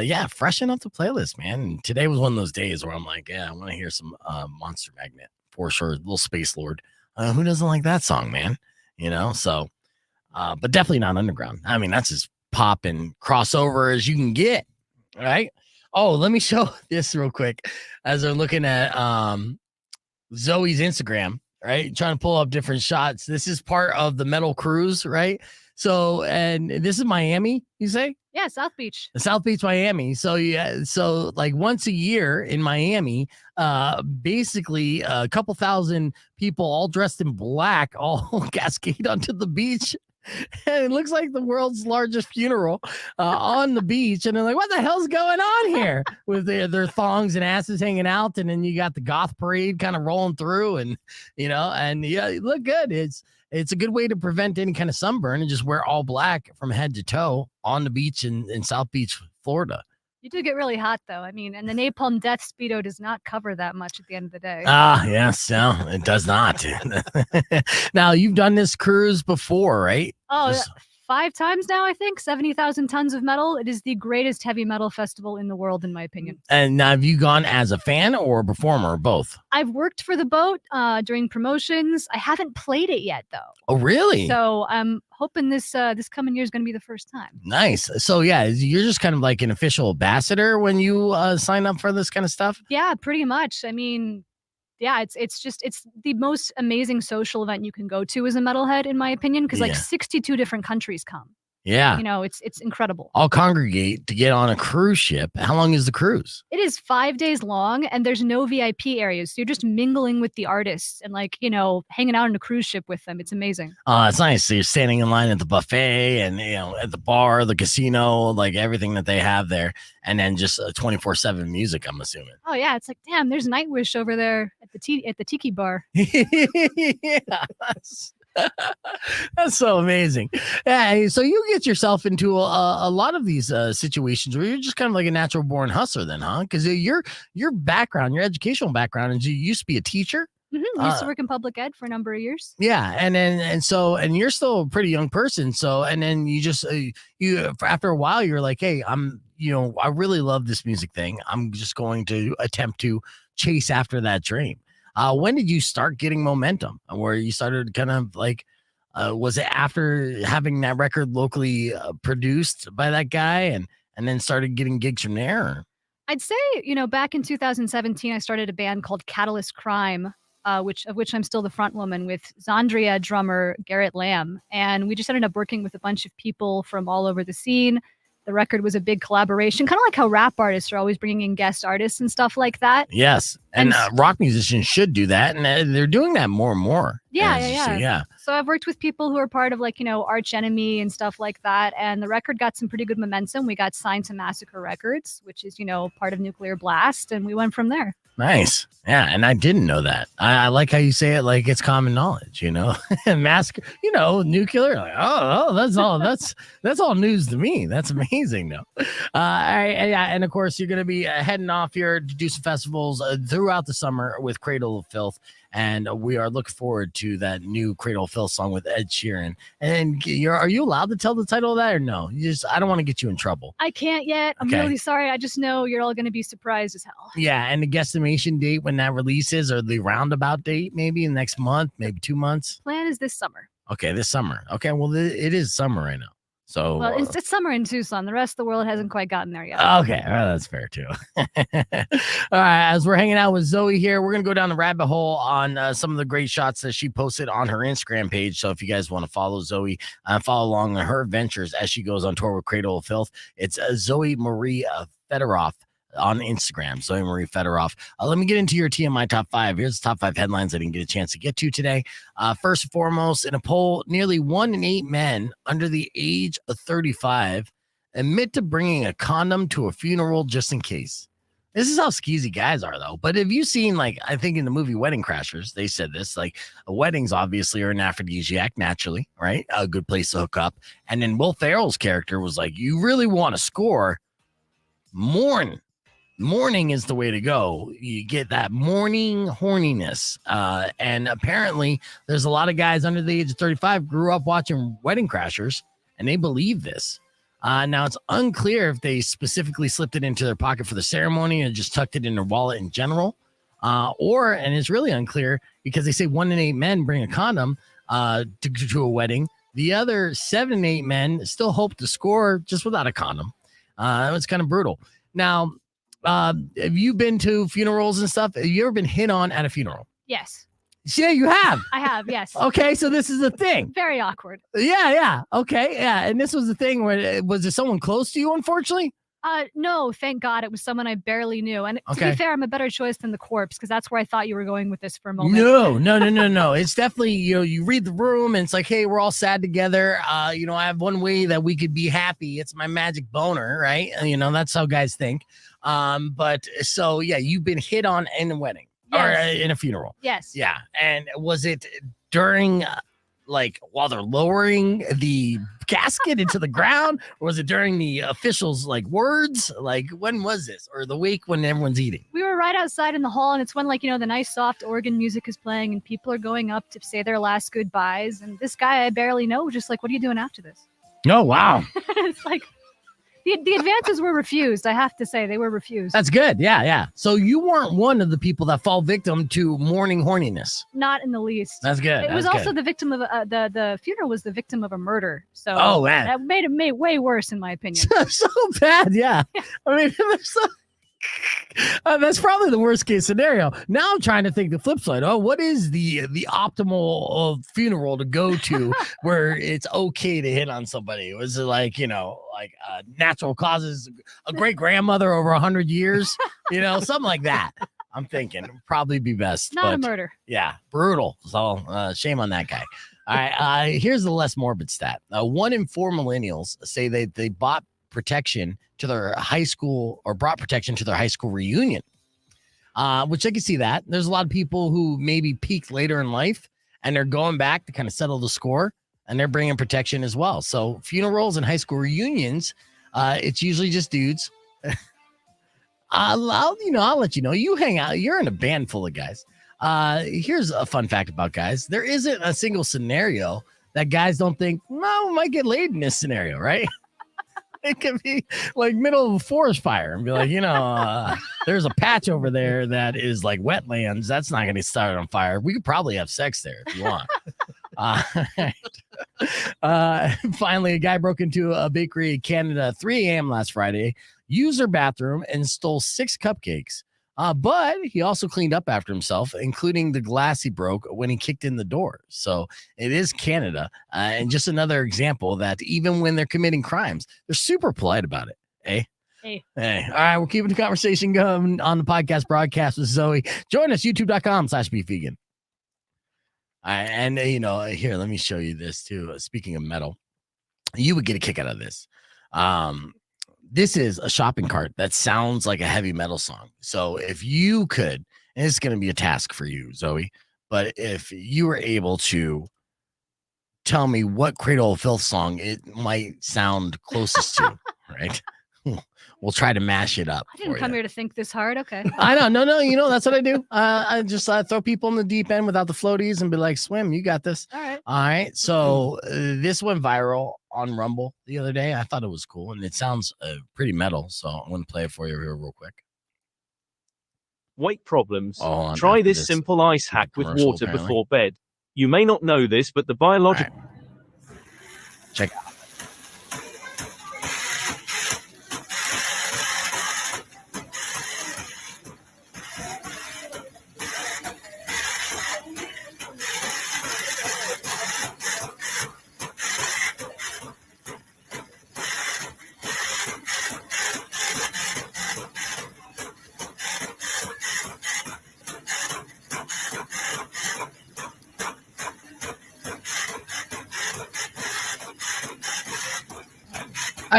yeah, freshen up the playlist, man. And today was one of those days where I'm like, yeah, I want to hear some Monster Magnet for sure. Little Space Lord. Who doesn't like that song, man? You know, so but definitely not underground. I mean, that's as pop and crossover as you can get. Right. Oh, let me show this real quick as I'm looking at Zoe's Instagram, right? Trying to pull up different shots. This is part of the metal cruise, right? So, and this is Miami, you say? Yeah, South Beach. South Beach, Miami. So yeah, so like once a year in Miami, basically a couple thousand people all dressed in black all cascade onto the beach And it looks like the world's largest funeral on the beach. And they're like, what the hell's going on here? With their thongs and asses hanging out. And then you got the goth parade kind of rolling through. And, and yeah, you look good. It's a good way to prevent any kind of sunburn and just wear all black from head to toe on the beach in South Beach, Florida. You do get really hot though. I mean, and the Napalm Death Speedo does not cover that much at the end of the day. Yes, no, it does not. Now, you've done this cruise before, right? Oh, 5 times now, I think. 70,000 tons of metal. It is the greatest heavy metal festival in the world, in my opinion. And now, have you gone as a fan or a performer or both? I've worked for the boat during promotions. I haven't played it yet, though. Oh, really? So I'm hoping this coming year is going to be the first time. Nice. So, yeah, you're just kind of like an official ambassador when you sign up for this kind of stuff? Yeah, pretty much. I mean, yeah, it's the most amazing social event you can go to as a metalhead, in my opinion, because like 62 different countries come. Yeah. It's incredible. I'll congregate to get on a cruise ship. How long is the cruise? It is 5 days long and there's no VIP areas. So you're just mingling with the artists and hanging out on a cruise ship with them. It's amazing. It's nice. So you're standing in line at the buffet and, at the bar, the casino, like everything that they have there. And then just 24/7 music, I'm assuming. Oh yeah. It's like, damn, there's Nightwish over there at the tiki bar. Yeah. That's so amazing. Yeah, so you get yourself into a lot of these situations where you're just kind of like a natural born hustler then, huh? Because your background, your educational background, is you used to be a teacher. Mm-hmm. Used to work in public ed for a number of years. Yeah, and you're still a pretty young person. So and then you just after a while you're like, hey, I really love this music thing. I'm just going to attempt to chase after that dream. When did you start getting momentum where you started kind of like, was it after having that record locally produced by that guy and then started getting gigs from there? Or? I'd say, back in 2017, I started a band called Catalyst Crime, of which I'm still the front woman with Zandria drummer Garrett Lamb. And we just ended up working with a bunch of people from all over the scene. The record was a big collaboration, kind of like how rap artists are always bringing in guest artists and stuff like that. Yes. And rock musicians should do that. And they're doing that more and more. Yeah. So I've worked with people who are part of Arch Enemy and stuff like that. And the record got some pretty good momentum. We got signed to Massacre Records, which is, part of Nuclear Blast. And we went from there. Nice. Yeah. And I didn't know that. I like how you say it like it's common knowledge, Massacre, Nuclear. Like, that's all news to me. That's amazing, though. And of course, you're going to be heading off here to do some festivals throughout the summer with Cradle of Filth. And we are looking forward to that new Cradle of Filth song with Ed Sheeran. And are you allowed to tell the title of that or no? I don't want to get you in trouble. I can't yet. I'm really sorry. I just know you're all going to be surprised as hell. Yeah. And the guesstimation date when that releases, or the roundabout date, maybe in the next month, maybe 2 months. Plan is this summer. Okay. This summer. Okay. Well, it is summer right now. So it's summer in Tucson. The rest of the world hasn't quite gotten there yet. Okay, well, that's fair too. All right, as we're hanging out with Zoe here, we're gonna go down the rabbit hole on some of the great shots that she posted on her Instagram page. So if you guys want to follow Zoe, follow along on her adventures as she goes on tour with Cradle of Filth, it's Zoe Marie Federoff on Instagram, Zoe Marie Federoff. Let me get into your TMI top 5. Here's the top 5 headlines I didn't get a chance to get to today. First and foremost, in a poll, nearly 1 in 8 men under the age of 35 admit to bringing a condom to a funeral just in case. This is how skeezy guys are, though. But have you seen, I think in the movie Wedding Crashers, they said this, weddings obviously are an aphrodisiac naturally, right? A good place to hook up. And then Will Ferrell's character was like, you really want to score, morning is the way to go. You get that morning horniness. And apparently there's a lot of guys under the age of 35 grew up watching Wedding Crashers, and they believe this. Now it's unclear if they specifically slipped it into their pocket for the ceremony or just tucked it in their wallet in general. And it's really unclear because they say 1 in 8 men bring a condom to a wedding. The other 7 in 8 men still hope to score just without a condom. It's kind of brutal. Now, have you been to funerals and stuff? Have you ever been hit on at a funeral? Yes. Yeah, you have. I have, yes. Okay, so this is the thing. Very awkward. Yeah. Okay, yeah. And this was the thing where was it someone close to you, unfortunately? No, thank God it was someone I barely knew. And to Okay. be fair, I'm a better choice than the corpse because that's where I thought you were going with this for a moment. No. It's definitely, you read the room and it's like, hey, we're all sad together. I have one way that we could be happy. It's my magic boner, right? That's how guys think. But so yeah, you've been hit on in a wedding or in a funeral. Yes. Yeah. And was it during while they're lowering the casket into the ground, or was it during the officials words? When was this? Or the wake when everyone's eating? We were right outside in the hall, and it's when the nice soft organ music is playing and people are going up to say their last goodbyes. And this guy I barely know just what are you doing after this? Oh, wow. It's like the advances were refused. I have to say they were refused. That's good. Yeah. So you weren't one of the people that fall victim to morning horniness. Not in the least. That's good. It was also the victim of the funeral was the victim of a murder. So man, that made it way worse in my opinion. so bad. Yeah. I mean, that's probably the worst case scenario. Now I'm trying to think the flip side. Oh, what is the optimal funeral to go to where it's okay to hit on somebody? Was it natural causes, a great grandmother over 100 years, something like that? I'm thinking it'd probably be best. Not a murder. Yeah, brutal. So shame on that guy. All right, here's the less morbid stat. 1 in 4 millennials say they bought protection to their high school or brought protection to their high school reunion, which I can see that. There's a lot of people who maybe peaked later in life and they're going back to kind of settle the score and they're bringing protection as well. So funerals and high school reunions, it's usually just dudes. I'll let you know. You hang out. You're in a band full of guys. Here's a fun fact about guys. There isn't a single scenario that guys don't think, no, we might get laid in this scenario, right? It could be middle of a forest fire and be there's a patch over there that is wetlands. That's not going to start on fire. We could probably have sex there if you want. Finally, a guy broke into a bakery in Canada at 3 a.m. last Friday, used their bathroom and stole 6 cupcakes. But he also cleaned up after himself, including the glass he broke when he kicked in the door. So it is Canada. And just another example that even when they're committing crimes, they're super polite about it. Hey. All right. We're keeping the conversation going on the podcast broadcast with Zoe. Join us, youtube.com/bevegan. All right. And, here, let me show you this too. Speaking of metal, you would get a kick out of this. This is a shopping cart that sounds like a heavy metal song. So if you could, and it's going to be a task for you, Zoe, but if you were able to tell me what Cradle of Filth song it might sound closest to, right? We'll try to mash it up. I didn't come here to think this hard. Okay. I know. No, that's what I do. I just throw people in the deep end without the floaties and be like, swim, you got this. All right. All right. So this went viral on Rumble the other day. I thought it was cool and it sounds pretty metal. So I'm going to play it for you here real quick. Weight problems. Oh, try this simple ice hack with water before bed. You may not know this, but the biological... Right. Check it out.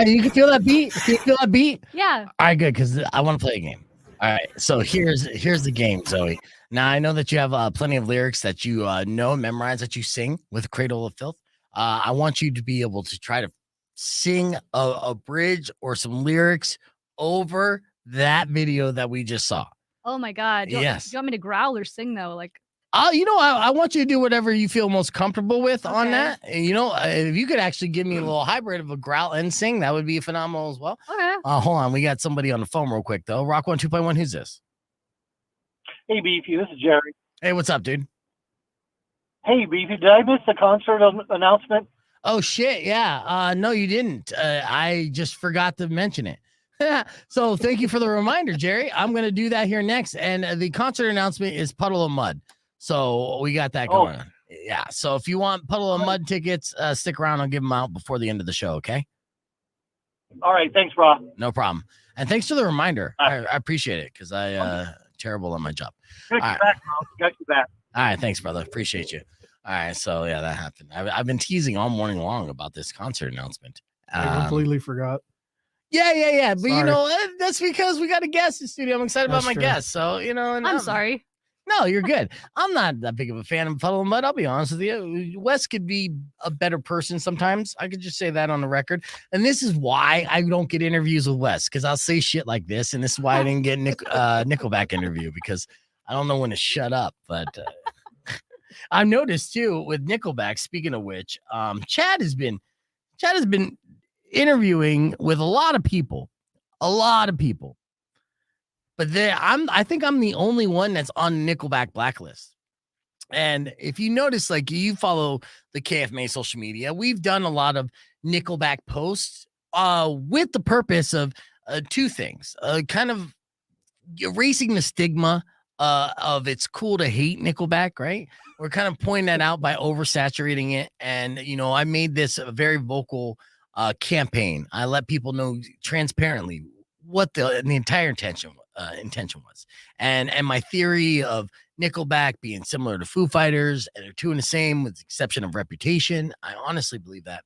You can feel that beat. Can you feel that beat? Yeah. All right, good, because I want to play a game. All right, so here's the game, Zoe. Now I know that you have plenty of lyrics that you know and memorize that you sing with Cradle of Filth. I want you to be able to try to sing a bridge or some lyrics over that video that we just saw. Oh my God. Yes. Do you want me to growl or sing though? I want you to do whatever you feel most comfortable with on that. And, if you could actually give me a little hybrid of a growl and sing, that would be phenomenal as well. Okay. Hold on. We got somebody on the phone real quick, though. Rock 1, 2.1. Who's this? Hey, Beefy. This is Jerry. Hey, what's up, dude? Hey, Beefy. Did I miss the concert announcement? Oh, shit. Yeah. No, you didn't. I just forgot to mention it. So thank you for the reminder, Jerry. I'm going to do that here next. And the concert announcement is Puddle of Mud. So we got that going on. Yeah. So if you want Puddle of Mud tickets, stick around. I'll give them out before the end of the show. Okay. All right. Thanks, Rob. No problem. And thanks for the reminder. All I appreciate it because I terrible at my job. Got All you right. back, Rob. Got you back. All right, thanks, brother. Appreciate you. All right, so yeah, that happened. I've been teasing all morning long about this concert announcement. I completely forgot. Yeah. But Sorry. you know, that's because we got a guest in the studio. I'm excited That's about my true. guest. So you know, and I'm sorry. No, you're good. I'm not that big of a fan of Puddle of Mud. I'll be honest with you. Wes could be a better person sometimes. I could just say that on the record. And this is why I don't get interviews with Wes, because I'll say shit like this. And this is why I didn't get Nickelback interview, because I don't know when to shut up. But I've noticed too with Nickelback, speaking of which, Chad has been interviewing with a lot of people. But I think I'm the only one that's on Nickelback blacklist. And if you notice, like you follow the KFMA social media, we've done a lot of Nickelback posts with the purpose of two things, kind of erasing the stigma of it's cool to hate Nickelback, right? We're kind of pointing that out by oversaturating it. And, you know, I made this a very vocal campaign. I let people know transparently what the entire intention was. And my theory of Nickelback being similar to Foo Fighters, and they're two in the same with the exception of reputation. I honestly believe that.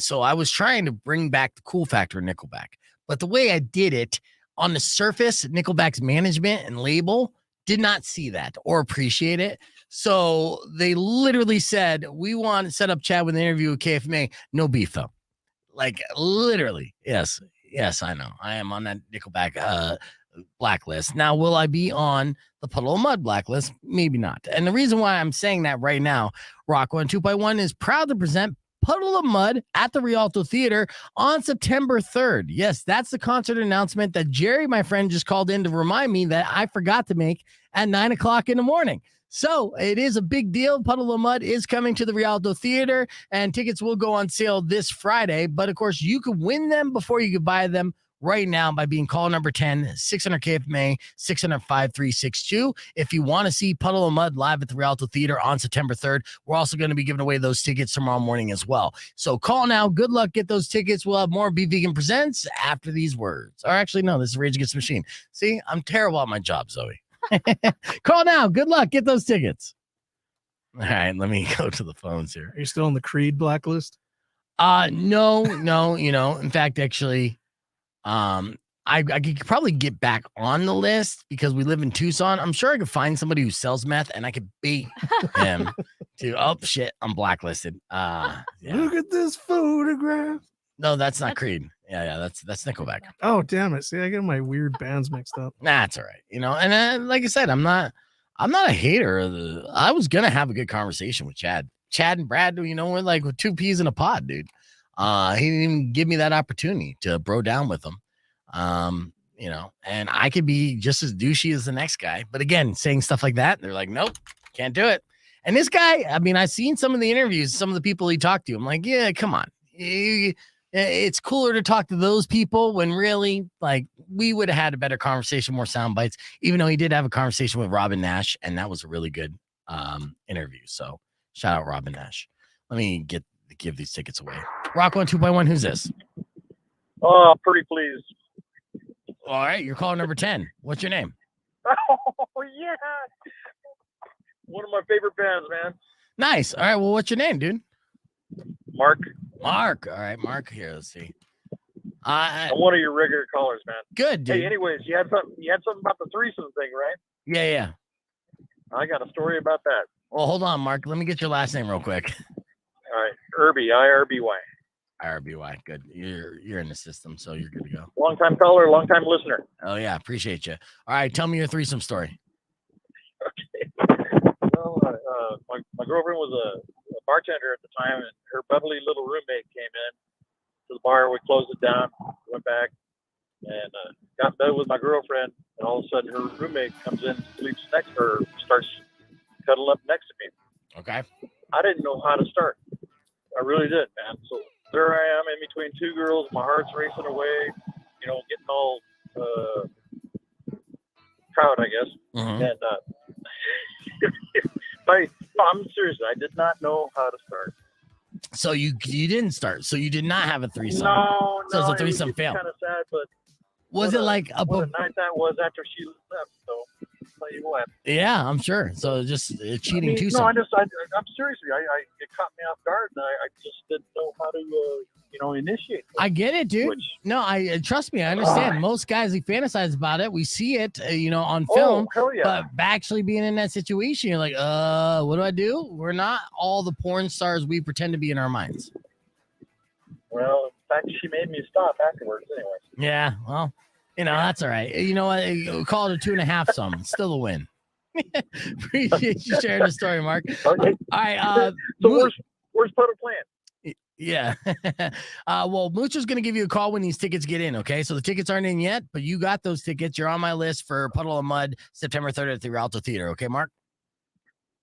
So I was trying to bring back the cool factor of Nickelback. But the way I did it, on the surface, Nickelback's management and label did not see that or appreciate it. So they literally said, we want to set up Chad with an interview with KFMA. No beef, though. Like, literally. Yes, I know. I am on that Nickelback blacklist. Now, will I be on the Puddle of Mud blacklist? Maybe not. And the reason why I'm saying that right now, Rock 1 2x1 is proud to present Puddle of Mud at the Rialto Theater on September 3rd. Yes, that's the concert announcement that Jerry, my friend, just called in to remind me that I forgot to make at 9 o'clock in the morning. So it is a big deal. Puddle of Mud is coming to the Rialto Theater, and tickets will go on sale this Friday. But of course, you can win them before you can buy them right now by being call number 10, 600 KFMA, 600-5362. If you want to see Puddle of Mud live at the Rialto Theater on September 3rd, we're also going to be giving away those tickets tomorrow morning as well. So call now. Good luck. Get those tickets. We'll have more Be Vegan Presents after these words. Or actually, no, this is Rage Against the Machine. See, I'm terrible at my job, Zoe. Call now. Good luck. Get those tickets. All right, let me go to the phones here. Are you still on the Creed blacklist? No, you know, in fact, actually, I could probably get back on the list because we live in Tucson. I'm sure I could find somebody who sells meth and I could bait him to, oh shit, I'm blacklisted. Yeah. Look at this photograph. No, that's not Creed. Yeah, that's Nickelback. Oh, damn it. See, I get my weird bands mixed up. That's all right. You know, and like I said, I'm not a hater of I was gonna have a good conversation with Chad and Brad. You know, we're like with two peas in a pod, dude. He didn't even give me that opportunity to bro down with him. You know, and I could be just as douchey as the next guy. But again, saying stuff like that, they're like, nope, can't do it. And this guy, I mean, I've seen some of the interviews, some of the people he talked to. I'm like, yeah, come on. It's cooler to talk to those people when really, like, we would have had a better conversation, more sound bites, even though he did have a conversation with Robin Nash, and that was a really good interview. So shout out Robin Nash. Let me give these tickets away. Rock 1 2x1, who's this? Oh, pretty pleased. All right, you're calling number 10. What's your name? Oh, yeah. One of my favorite bands, man. Nice. All right, well, what's your name, dude? Mark. All right, Mark. Here, let's see. I'm one of your regular callers, man. Good, dude. Hey, anyways, you had something about the threesome thing, right? Yeah. I got a story about that. Well, hold on, Mark. Let me get your last name real quick. All right, Irby, IRBY. IRBY. Good. You're in the system, so you're good to go. Long time caller, long time listener. Oh yeah, appreciate you. All right, tell me your threesome story. Okay. Well, my girlfriend was a bartender at the time, and her bubbly little roommate came in to the bar. We closed it down, went back, and got in bed with my girlfriend. And all of a sudden, her roommate comes in, sleeps next to her, starts cuddling up next to me. Okay. I didn't know how to start. I really did, man. So there I am in between two girls. My heart's racing away, you know, getting all proud, I guess. Mm-hmm. And I'm serious. I did not know how to start. So you didn't start. So you did not have a threesome. No. So it's a it threesome fail. Kind of sad, but Was it like what a night that was after she left? So I'll tell you what. Yeah, I'm sure. So just cheating twosome. No, I'm seriously. It caught me off guard, and I just didn't know how to initiate. I get it, dude. No, I trust me. I understand. Most guys, we fantasize about it. We see it, on film. Hell yeah. But actually being in that situation, you're like, what do I do? We're not all the porn stars we pretend to be in our minds. Well, in fact, she made me stop afterwards, anyways. Yeah, well, that's all right. You know what? Call it a 2.5 some. It's still a win. Appreciate you sharing the story, Mark. Okay. All right. So where's Puddle Plant? Yeah. Well, Moocher's going to give you a call when these tickets get in, okay? So the tickets aren't in yet, but you got those tickets. You're on my list for Puddle of Mud, September 3rd at the Rialto Theater, okay, Mark?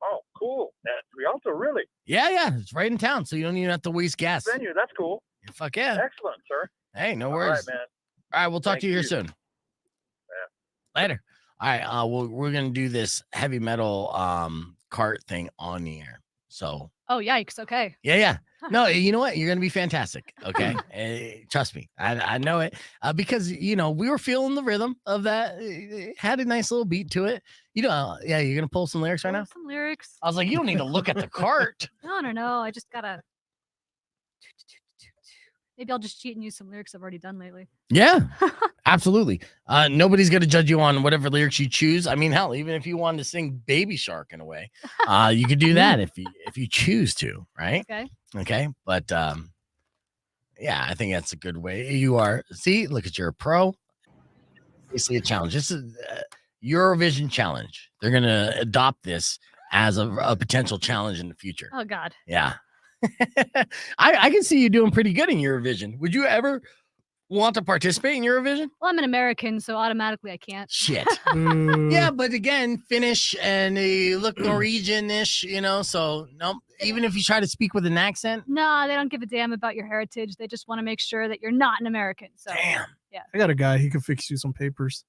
Oh, cool. At Rialto, really? Yeah. It's right in town, so you don't even have to waste gas. Venue, that's cool. Fuck yeah. Excellent, sir. Hey, no worries. All right, man. All right, we'll talk to you here you. soon. Yeah. Later. All right, we're going to do this heavy metal cart thing on the air. So. Oh, yikes. Okay. Yeah. No, you know what? You're going to be fantastic. Okay. Trust me. I know it because, we were feeling the rhythm of that. It had a nice little beat to it. You're going to pull some lyrics right now? Some lyrics. I was like, you don't need to look at the cart. No. I just got to. Maybe I'll just cheat and use some lyrics I've already done lately. Yeah, absolutely. Nobody's going to judge you on whatever lyrics you choose. I mean, hell, even if you wanted to sing Baby Shark in a way, you could do that if you choose to, right? Okay. But yeah, I think that's a good way. You are. See, look at you're a pro. Basically, a challenge. This is Eurovision challenge. They're going to adopt this as a potential challenge in the future. Oh God. Yeah. I can see you doing pretty good in Eurovision. Would you ever want to participate in Eurovision? Well, I'm an American, so automatically I can't. Shit. Yeah, but again, Finnish and they look Norwegian-ish, so no, even if you try to speak with an accent. No, they don't give a damn about your heritage. They just want to make sure that you're not an American. So damn. Yeah. I got a guy, he can fix you some papers.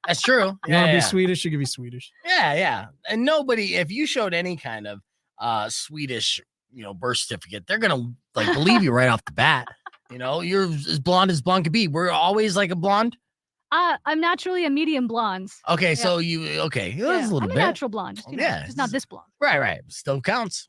That's true. You want to be Swedish, you can be Swedish. Yeah. And nobody, if you showed any kind of Swedish birth certificate, they're gonna believe you right off the bat. You're as blonde can be. We're always like a blonde. I'm naturally a medium blonde. Okay, yeah. So you That's a little I'm bit. a natural blonde. Just, just not this blonde. Right. Still counts.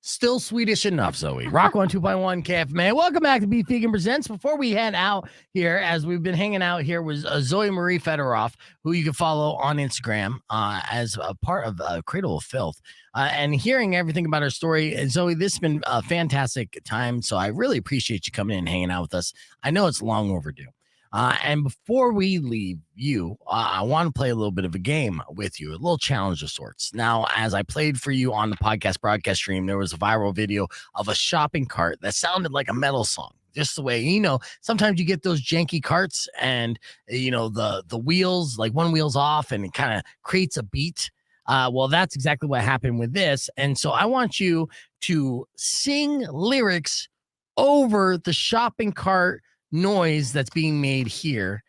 Still Swedish enough, Zoe. Rock 102.1 KFMA. Welcome back to Beef Vegan Presents. Before we head out here, as we've been hanging out here, was Zoe Marie Federoff, who you can follow on Instagram as a part of Cradle of Filth. And hearing everything about her story, Zoe, this has been a fantastic time. So I really appreciate you coming in and hanging out with us. I know it's long overdue. And before we leave you, I want to play a little bit of a game with you, a little challenge of sorts. Now, as I played for you on the podcast broadcast stream, there was a viral video of a shopping cart that sounded like a metal song. Just the way, sometimes you get those janky carts and, the wheels, like one wheel's off and it kind of creates a beat. Well, that's exactly what happened with this. And so I want you to sing lyrics over the shopping cart noise that's being made here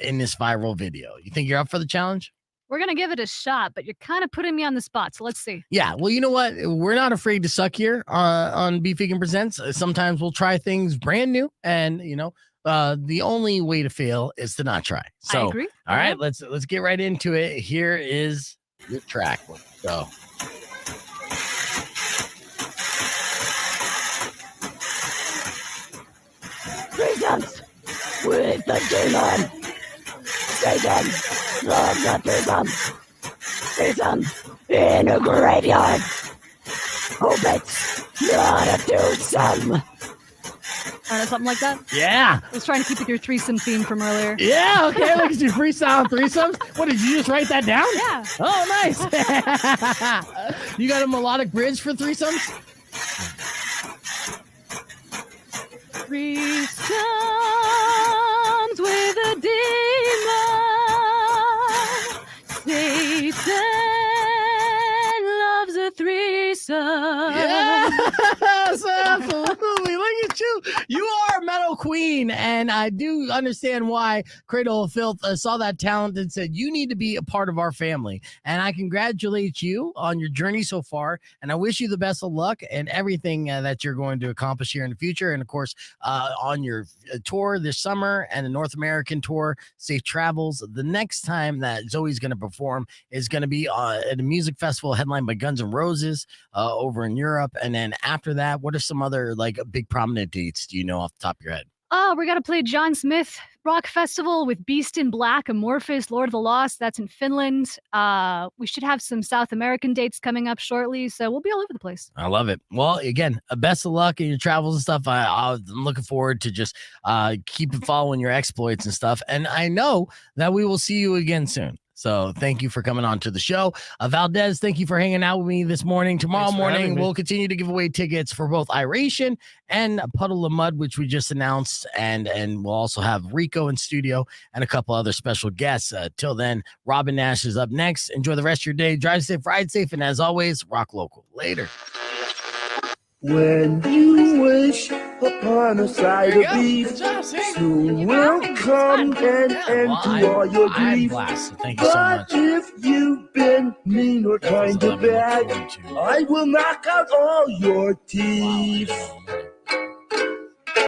in this viral video. You think you're up for the challenge? We're going to give it a shot, but you're kind of putting me on the spot. So let's see. Yeah. Well, you know what? We're not afraid to suck here on Beef Vegan Presents. Sometimes we'll try things brand new and, the only way to fail is to not try. So, I agree. All right, let's get right into it. Here is your track. Let's go. Threesomes with the demon. Satan loves a threesome. Threesome in a graveyard. Hope it's not a twosome. Something like that? Yeah. I was trying to keep with your threesome theme from earlier. Yeah, okay. Look at you freestyle threesomes. What, did you just write that down? Yeah. Oh, nice. You got a melodic bridge for threesomes? Threesomes with a demon. Satan loves a threesome. Yes, absolutely. Look at you. You are a metal queen. And I do understand why Cradle of Filth saw that talent and said, you need to be a part of our family. And I congratulate you on your journey so far. And I wish you the best of luck and everything that you're going to accomplish here in the future. And of course, on your tour this summer and the North American tour, safe travels. The next time that Zoe's going to perform is going to be at a music festival headlined by Guns N' Roses over in Europe. And then after that, what are some other like big prominent dates do you know off the top of your head? Oh, we got to play John Smith Rock Festival with Beast in Black, Amorphous, Lord of the Lost. That's in Finland. We should have some South American dates coming up shortly, so we'll be all over the place. I love it. Well, again, best of luck in your travels and stuff. I'm looking forward to just keep following your exploits and stuff. And I know that we will see you again soon. So thank you for coming on to the show. Valdez, thank you for hanging out with me this morning. Tomorrow morning, we'll continue to give away tickets for both Iration and Puddle of Mud, which we just announced. And we'll also have Rico in studio and a couple other special guests. Till then, Robin Nash is up next. Enjoy the rest of your day. Drive safe, ride safe. And as always, rock local. Later. When you wish upon a side of beef, soon will come and end to all your grief. Thank you so much. But if you've been mean or kind of bad, I will knock out all your teeth.